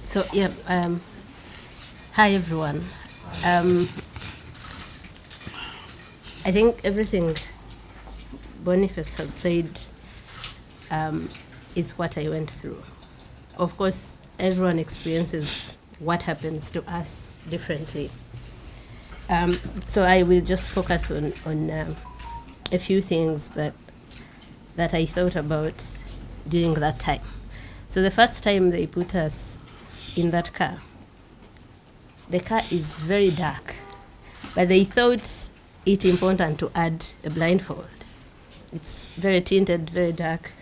So yeah, hi everyone. I think everything Boniface has said is what I went through. Of course, everyone experiences what happens to us differently. So I will just focus on a few things that I thought about during that time. So the first time they put us in that car, the car is very dark, but they thought it important to add a blindfold. It's very tinted, very dark.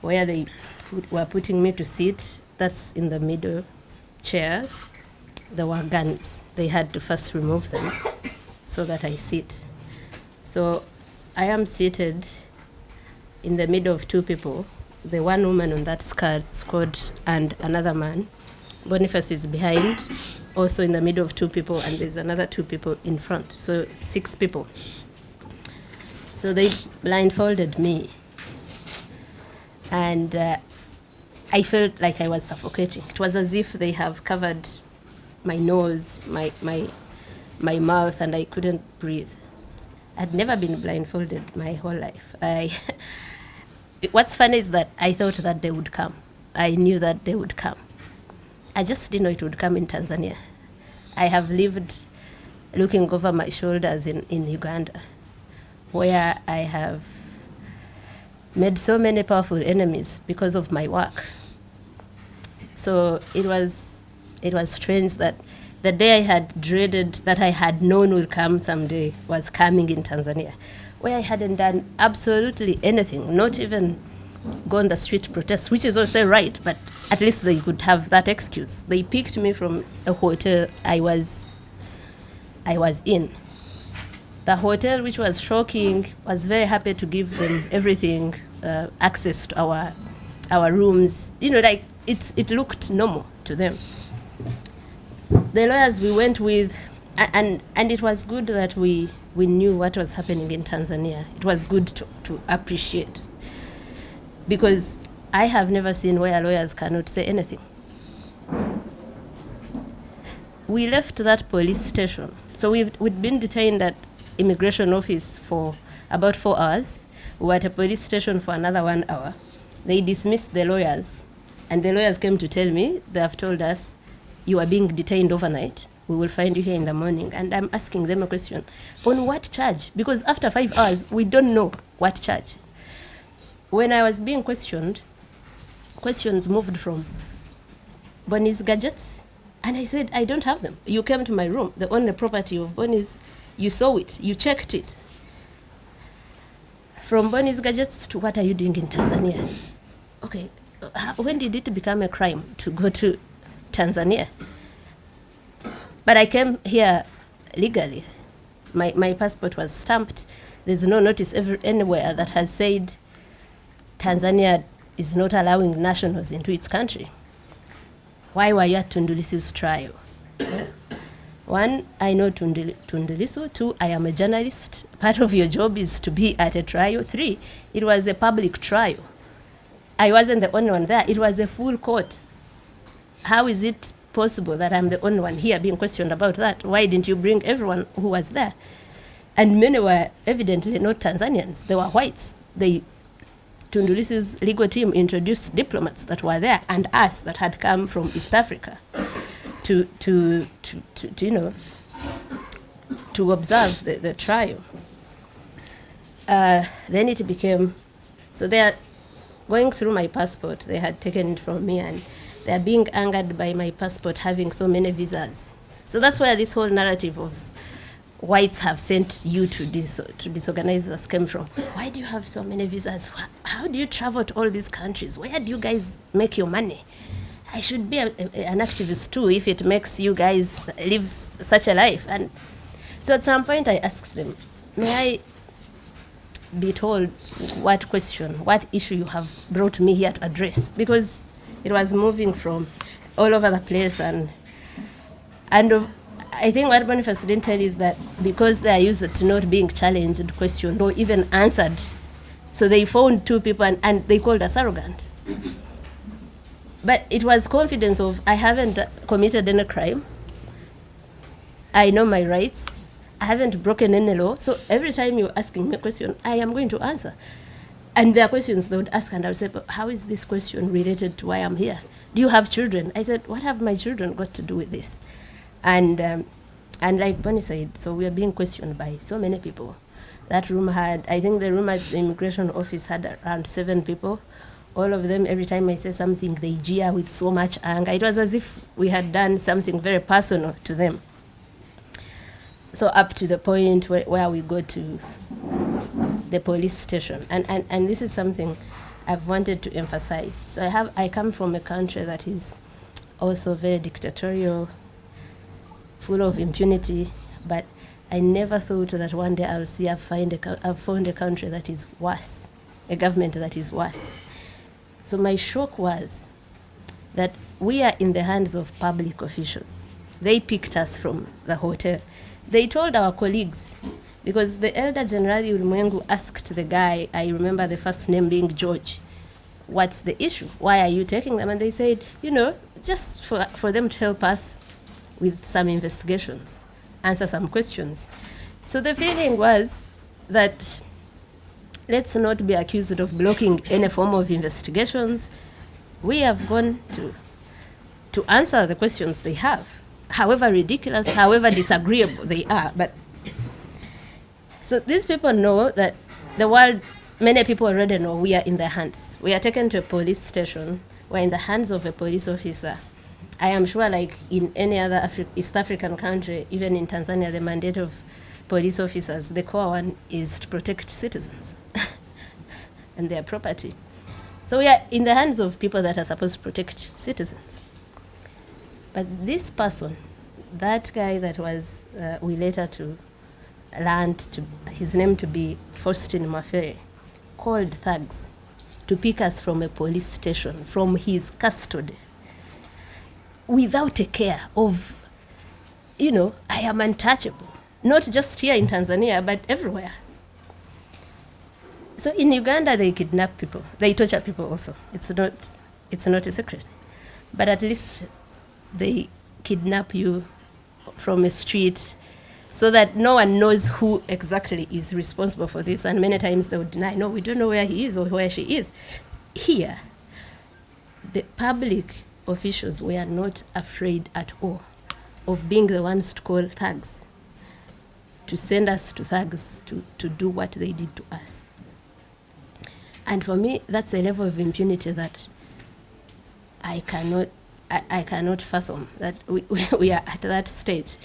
Where they were putting me to sit, that's in the middle chair. There were guns. They had to first remove them so that I sit. So I am seated in the middle of two people, the one woman on that squad and another man. Boniface is behind, also in the middle of two people, and there's another two people in front, so 6 people. So they blindfolded me, and I felt like I was suffocating. It was as if they have covered my nose, my mouth, and I couldn't breathe. I'd never been blindfolded my whole life. What's funny is that I thought that they would come. I knew that they would come. I just didn't know it would come in Tanzania. I have lived looking over my shoulders in Uganda, where I have made so many powerful enemies because of my work. So it was strange that the day I had dreaded, that I had known would come someday, was coming in Tanzania, where I hadn't done absolutely anything, not even go on the street to protest, which is also right, but at least they could have that excuse. They picked me from a hotel I was in. The hotel, which was shocking, was very happy to give them everything, access to our rooms. You know, like it looked normal to them. The lawyers we went with, and it was good that we knew what was happening in Tanzania. It was good to appreciate, because I have never seen where lawyers cannot say anything. We left that police station. So we'd been detained at immigration office for about 4 hours. We were at a police station for another 1 hour. They dismissed the lawyers, and the lawyers came to tell me, they have told us, you are being detained overnight. We will find you here in the morning. And I'm asking them a question. On what charge? Because after 5 hours, we don't know what charge. When I was being questioned, questions moved from Bonnie's gadgets, and I said, I don't have them. You came to my room, the only property of Bonnie's, you saw it, you checked it. From Bonnie's gadgets to what are you doing in Tanzania? Okay, when did it become a crime to go to Tanzania? But I came here legally. My passport was stamped. There's no notice anywhere that has said Tanzania is not allowing nationals into its country. Why were you at Tundu Lissu's trial? 1, I know Tundu Lissu. 2, I am a journalist. Part of your job is to be at a trial. 3, it was a public trial. I wasn't the only one there. It was a full court. How is it possible that I'm the only one here being questioned about that? Why didn't you bring everyone who was there? And many were evidently not Tanzanians. They were whites. Tundu Lissu's legal team introduced diplomats that were there and us that had come from East Africa to observe the trial. Then it became, so they are going through my passport. They had taken it from me, and they are being angered by my passport having so many visas. So that's where this whole narrative of whites have sent you to disorganize us came from. Why do you have so many visas? How do you travel to all these countries? Where do you guys make your money? I should be an activist too if it makes you guys live such a life. And so at some point I asked them, may I be told what issue you have brought me here to address? Because it was moving from all over the place, and I think what Boniface didn't tell is that because they are used to not being challenged, questioned, or even answered So they found 2 people and they called us arrogant. But it was confidence of, I haven't committed any crime. I know my rights. I haven't broken any law. So every time you're asking me a question, I am going to answer. And there are questions they would ask, and I would say, but how is this question related to why I'm here? Do you have children? I said, what have my children got to do with this? And like Bonnie said, so we are being questioned by so many people. That room had, I think the room at the immigration office had around 7 people. All of them, every time I say something, they jeer with so much anger. It was as if we had done something very personal to them. So up to the point where we go to the police station. And this is something I've wanted to emphasize. So I come from a country that is also very dictatorial, full of impunity, but I never thought that one day I've found a country that is worse, a government that is worse. So my shock was that we are in the hands of public officials. They picked us from the hotel. They told our colleagues, because the Elder General Ulimwengu asked the guy, I remember the first name being George, what's the issue? Why are you taking them? And they said, just for them to help us with some investigations, answer some questions. So the feeling was that let's not be accused of blocking any form of investigations. We have gone to answer the questions they have, however ridiculous, however disagreeable they are. But so these people know that the world, many people already know we are in their hands. We are taken to a police station. We're in the hands of a police officer. I am sure, like in any other East African country, even in Tanzania, the mandate of police officers, the core one is to protect citizens and their property. So we are in the hands of people that are supposed to protect citizens. But this person, that guy that was, we later to learned his name to be Faustin Mafere, called thugs to pick us from a police station, from his custody, without a care of, I am untouchable. Not just here in Tanzania, but everywhere. So in Uganda, they kidnap people. They torture people also. It's not a secret. But at least they kidnap you from a street so that no one knows who exactly is responsible for this. And many times they would deny, no, we don't know where he is or where she is. Here, the public officials were not afraid at all of being the ones to call thugs, to send us to thugs to do what they did to us. And for me, that's a level of impunity that I cannot fathom, that we are at that stage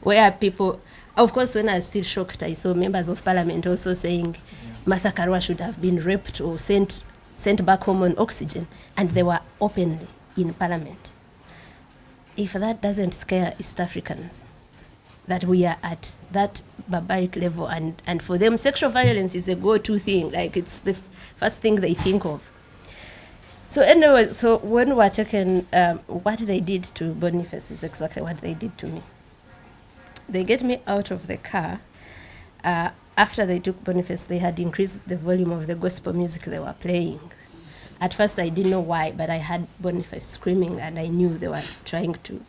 where people, of course, when I was still shocked, I saw members of parliament also saying Martha Karua should have been raped or sent back home on oxygen, and they were openly in parliament. If that doesn't scare East Africans, that we are at that barbaric level, and for them, sexual violence is a go-to thing, like it's the first thing they think of. So anyway, so when we were taken, what they did to Boniface is exactly what they did to me. They get me out of the car. After they took Boniface, they had increased the volume of the gospel music they were playing. At first, I didn't know why, but I had Boniface screaming, and I knew they were trying to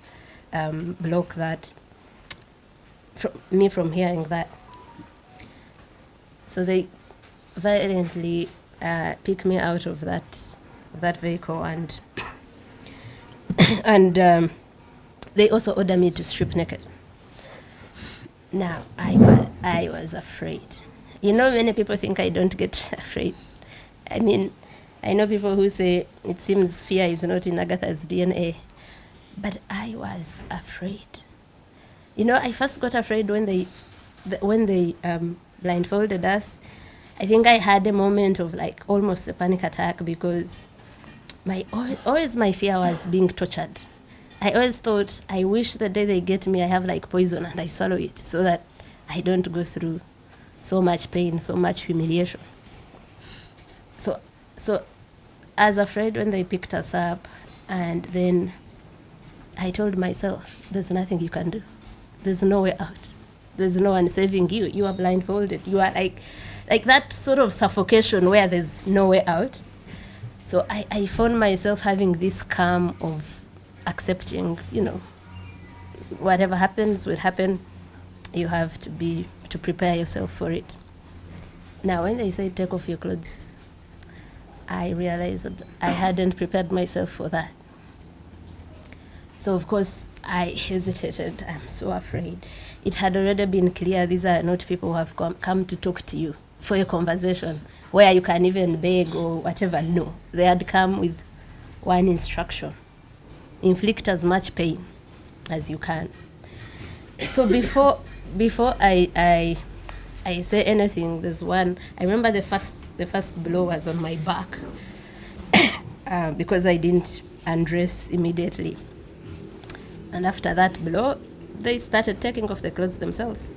block that, me from hearing that. So they violently picked me out of that vehicle, and they also ordered me to strip naked. Now, I was afraid. Many people think I don't get afraid. I mean, I know people who say it seems fear is not in Agatha's DNA, but I was afraid. I first got afraid when they blindfolded us. I think I had a moment of like almost a panic attack, because always my fear was being tortured. I always thought, I wish the day they get me, I have like poison and I swallow it so that I don't go through so much pain, so much humiliation. So I was afraid when they picked us up, and then I told myself, there's nothing you can do. There's no way out. There's no one saving you. You are blindfolded. You are like, like that sort of suffocation where there's no way out. So I found myself having this calm of accepting, whatever happens will happen. You have to prepare yourself for it. Now, when they say take off your clothes, I realized that I hadn't prepared myself for that. So, of course, I hesitated. I'm so afraid. It had already been clear these are not people who have come to talk to you for a conversation where you can even beg or whatever. No, they had come with one instruction: inflict as much pain as you can. So before I say anything, there's one. I remember the first blow was on my back because I didn't undress immediately. And after that blow, they started taking off the clothes themselves,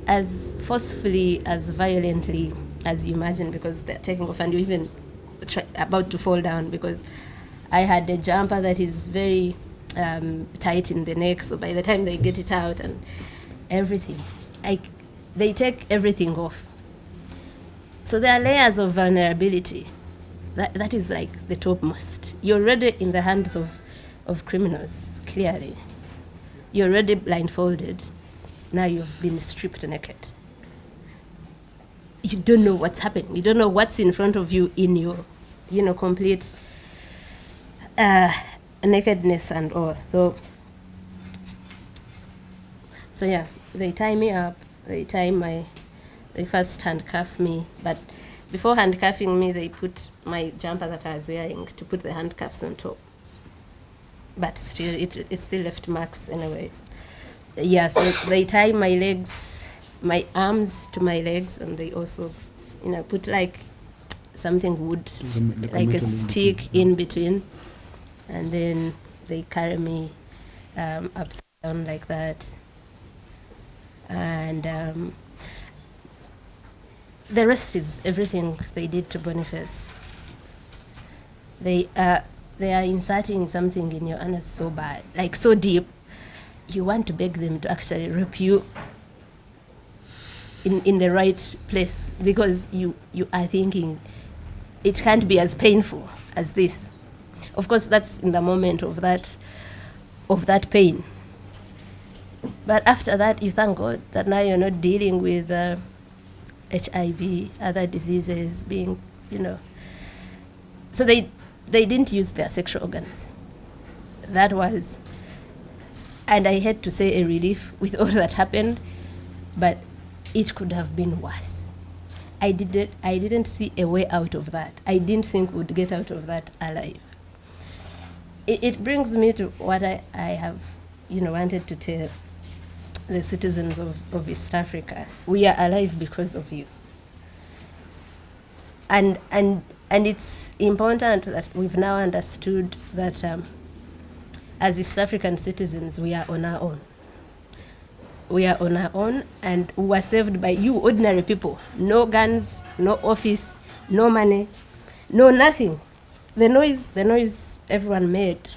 as forcefully, as violently as you imagine, because they're taking off and you're even about to fall down, because I had a jumper that is very tight in the neck, so by the time they get it out and everything, they take everything off. So there are layers of vulnerability. That is like the topmost. You're already in the hands of criminals, clearly. You're already blindfolded. Now you've been stripped naked. You don't know what's happening. You don't know what's in front of you in your, complete nakedness and all. So yeah, they tie me up. They first handcuff me, but before handcuffing me, they put my jumper that I was wearing to put the handcuffs on top. But still, it still left marks anyway. Yeah, so they tie my arms to my legs, and they also, put like something wood, like a stick in between, and then they carry me upside down like that. And the rest is everything they did to Boniface. They are inserting something in your anus so bad, like so deep, you want to beg them to actually rape you in the right place, because you are thinking it can't be as painful as this. Of course, that's in the moment of that pain. But after that, you thank God that now you're not dealing with HIV, other diseases being, So they didn't use their sexual organs. That was, and I had to say, a relief with all that happened, but it could have been worse. I didn't see a way out of that. I didn't think we'd get out of that alive. It brings me to what I have, wanted to tell the citizens of East Africa. We are alive because of you. And it's important that we've now understood that as East African citizens, we are on our own. We are on our own, and we were saved by you, ordinary people. No guns, no office, no money, no nothing. The noise everyone made.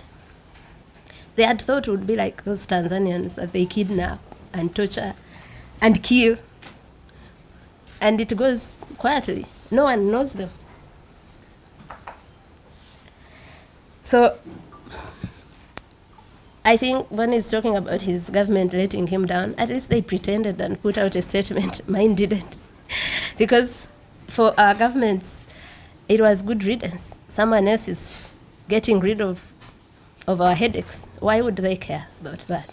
They had thought it would be like those Tanzanians that they kidnap and torture and kill, and it goes quietly. No one knows them. So I think when he's talking about his government letting him down, at least they pretended and put out a statement. Mine didn't. Because for our governments, it was good riddance. Someone else is getting rid of our headaches. Why would they care about that?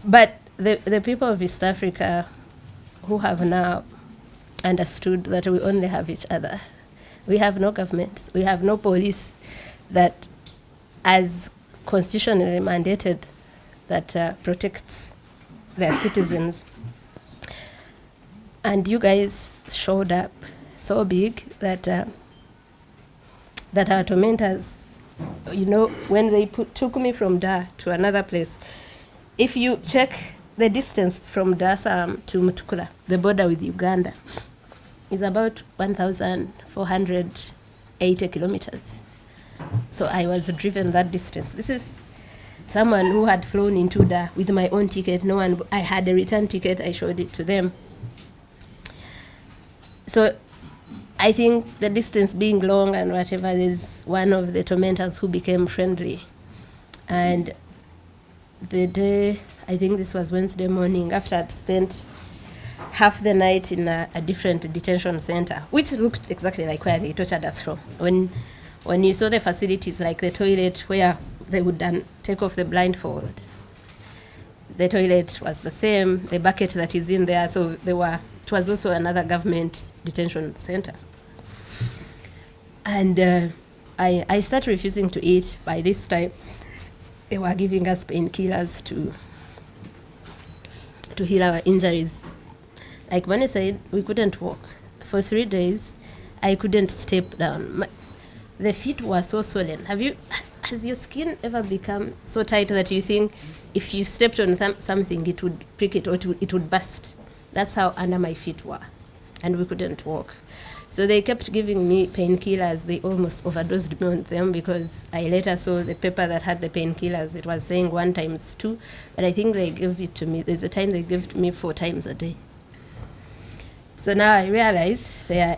But the people of East Africa who have now understood that we only have each other. We have no government. We have no police that, as constitutionally mandated, that protects their citizens. And you guys showed up so big that our tormentors, when they took me from Dar to another place, if you check the distance from Dar es Salaam to Mutukula, the border with Uganda, is about 1,480 kilometers. So I was driven that distance. This is someone who had flown into Dar with my own ticket. I had a return ticket. I showed it to them. So I think the distance being long and whatever, there's one of the tormentors who became friendly. And the day, I think this was Wednesday morning, after I'd spent half the night in a different detention center, which looked exactly like where they tortured us from. When you saw the facilities, like the toilet where they would then take off the blindfold, the toilet was the same, the bucket that is in there, so it was also another government detention center. And I started refusing to eat. By this time, they were giving us painkillers to heal our injuries. Like when I said, we couldn't walk. For 3 days, I couldn't step down. The feet were so swollen. Has your skin ever become so tight that you think if you stepped on something, it would prick it or it would burst? That's how under my feet were. And we couldn't walk. So they kept giving me painkillers. They almost overdosed me on them because I later saw the paper that had the painkillers. It was saying 1 times 2, but I think they gave it to me. There's a time they gave it to me 4 times a day. So now I realize they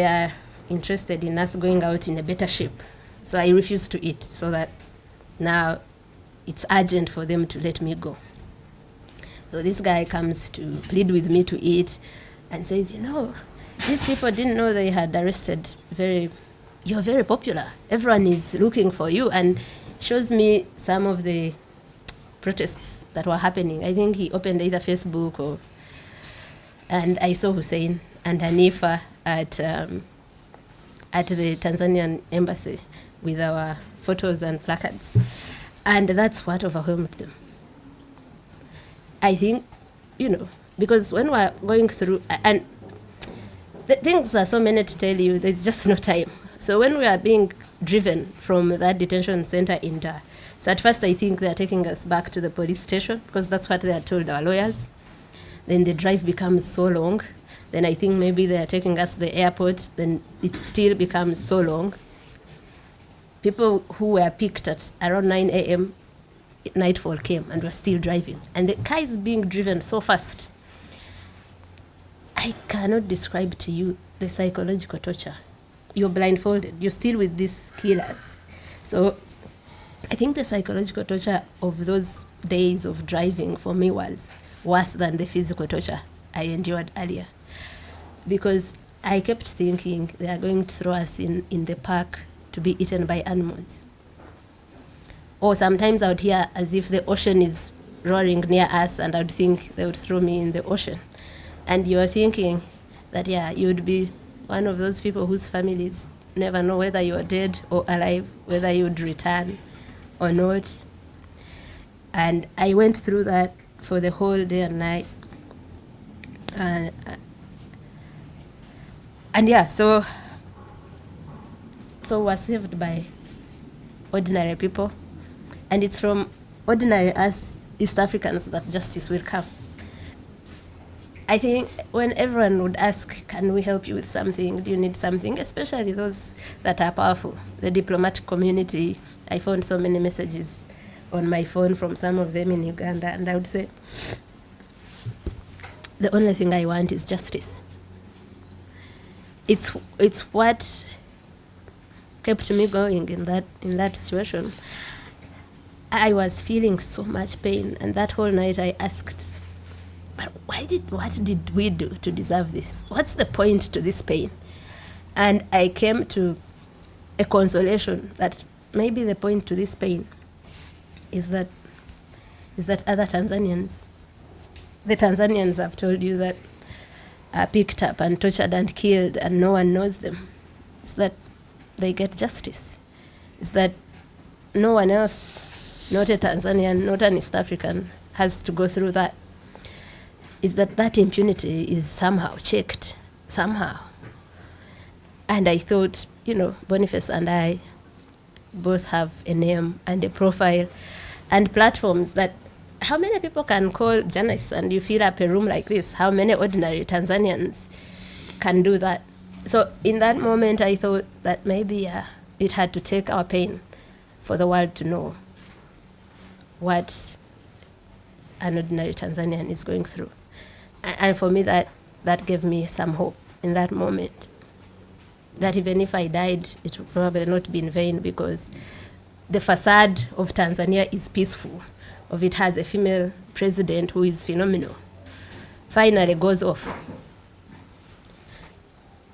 are interested in us going out in a better shape. So I refuse to eat, so that now it's urgent for them to let me go. So this guy comes to plead with me to eat and says, these people didn't know they had arrested you're very popular. Everyone is looking for you, and shows me some of the protests that were happening. I think he opened either Facebook and I saw Hussein and Hanifa at the Tanzanian embassy with our photos and placards. And that's what overwhelmed them. I think, because when we're going through, and the things are so many to tell you, there's just no time. So when we are being driven from that detention center in Dar, so at first I think they're taking us back to the police station because that's what they had told our lawyers. Then the drive becomes so long. Then I think maybe they're taking us to the airport. Then it still becomes so long. People who were picked at around 9 a.m., nightfall came and were still driving. And the car is being driven so fast. I cannot describe to you the psychological torture. You're blindfolded. You're still with these killers. So I think the psychological torture of those days of driving for me was worse than the physical torture I endured earlier. Because I kept thinking they are going to throw us in the park to be eaten by animals. Or sometimes I would hear as if the ocean is roaring near us, and I would think they would throw me in the ocean. And you are thinking that, you would be one of those people whose families never know whether you are dead or alive, whether you would return or not. And I went through that for the whole day and night. So we're saved by ordinary people. And it's from ordinary us East Africans that justice will come. I think when everyone would ask, can we help you with something? Do you need something? Especially those that are powerful. The diplomatic community, I found so many messages on my phone from some of them in Uganda, and I would say, the only thing I want is justice. It's what kept me going in that situation. I was feeling so much pain, and that whole night I asked, but what did we do to deserve this? What's the point to this pain? And I came to a consolation that maybe the point to this pain is that other Tanzanians, the Tanzanians have told you that are picked up and tortured and killed and no one knows them. It's that they get justice. It's that no one else, not a Tanzanian, not an East African, has to go through that. Is that impunity is somehow checked, somehow. And I thought, Boniface and I both have a name and a profile and platforms that, how many people can call journalists and you fill up a room like this? How many ordinary Tanzanians can do that? So in that moment, I thought that maybe it had to take our pain for the world to know what an ordinary Tanzanian is going through. And for me, that gave me some hope. in that moment. That even if I died, it would probably not be in vain, because the facade of Tanzania is peaceful. Of it has a female president who is phenomenal. Finally goes off.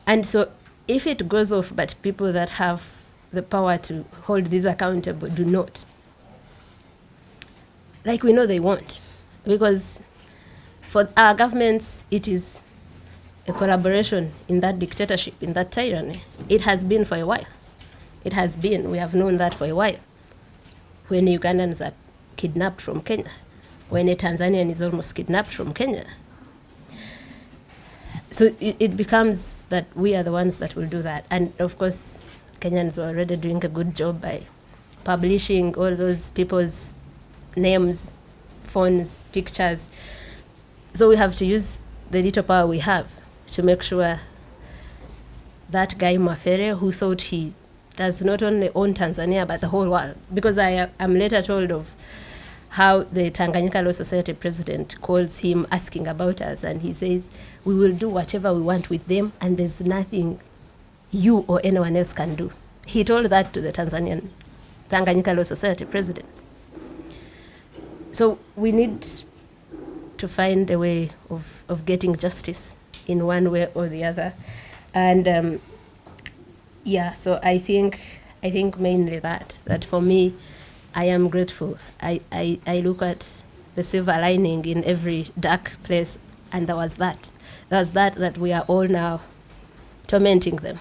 And so if it goes off, but people that have the power to hold these accountable do not, like we know they won't, because for our governments, it is a collaboration in that dictatorship, in that tyranny. It has been for a while. It has been. We have known that for a while. When Ugandans are kidnapped from Kenya, when a Tanzanian is almost kidnapped from Kenya. So it becomes that we are the ones that will do that. And of course, Kenyans were already doing a good job by publishing all those people's names, phones, pictures. So we have to use the little power we have to make sure that guy Mafere, who thought he does not only own Tanzania but the whole world, because I am later told of how the Tanganyika Law Society president calls him asking about us, and he says, we will do whatever we want with them, and there's nothing you or anyone else can do. He told that to the Tanganyika Law Society president. So we need to find a way of getting justice in one way or the other. And so I think mainly that for me, I am grateful. I look at the silver lining in every dark place, and there was that we are all now tormenting them.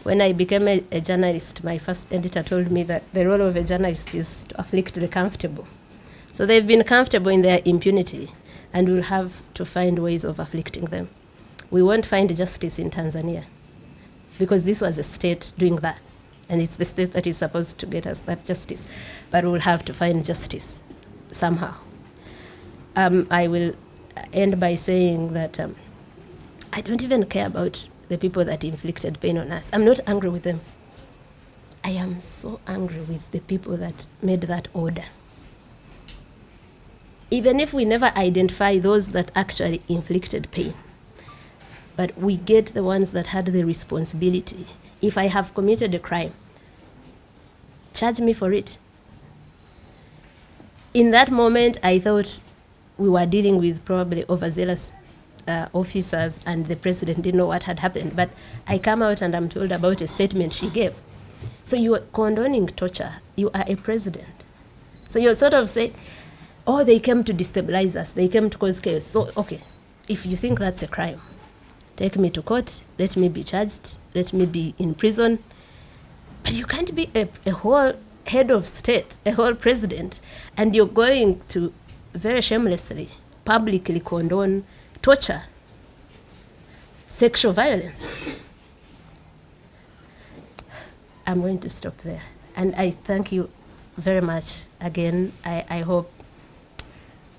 When I became a journalist, my first editor told me that the role of a journalist is to afflict the comfortable. So they've been comfortable in their impunity, and we'll have to find ways of afflicting them. We won't find justice in Tanzania, because this was a state doing that, and it's the state that is supposed to get us that justice. But we'll have to find justice somehow. I will end by saying that I don't even care about the people that inflicted pain on us. I'm not angry with them. I am so angry with the people that made that order. Even if we never identify those that actually inflicted pain, but we get the ones that had the responsibility. If I have committed a crime, charge me for it. In that moment, I thought we were dealing with probably overzealous officers, and the president didn't know what had happened. But I come out and I'm told about a statement she gave. So you are condoning torture. You are a president. So you're sort of saying, oh, they came to destabilize us. They came to cause chaos. So, okay, if you think that's a crime, take me to court, let me be charged, let me be in prison. But you can't be a whole head of state, a whole president, and you're going to very shamelessly, publicly condone torture, sexual violence. I'm going to stop there. And I thank you very much again. I hope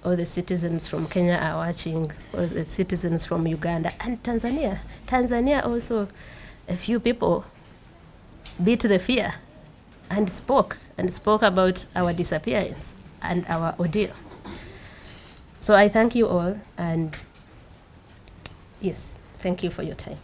all the citizens from Kenya are watching, or the citizens from Uganda and Tanzania. Tanzania also, a few people beat the fear and spoke about our disappearance and our ordeal. So I thank you all, and yes, thank you for your time.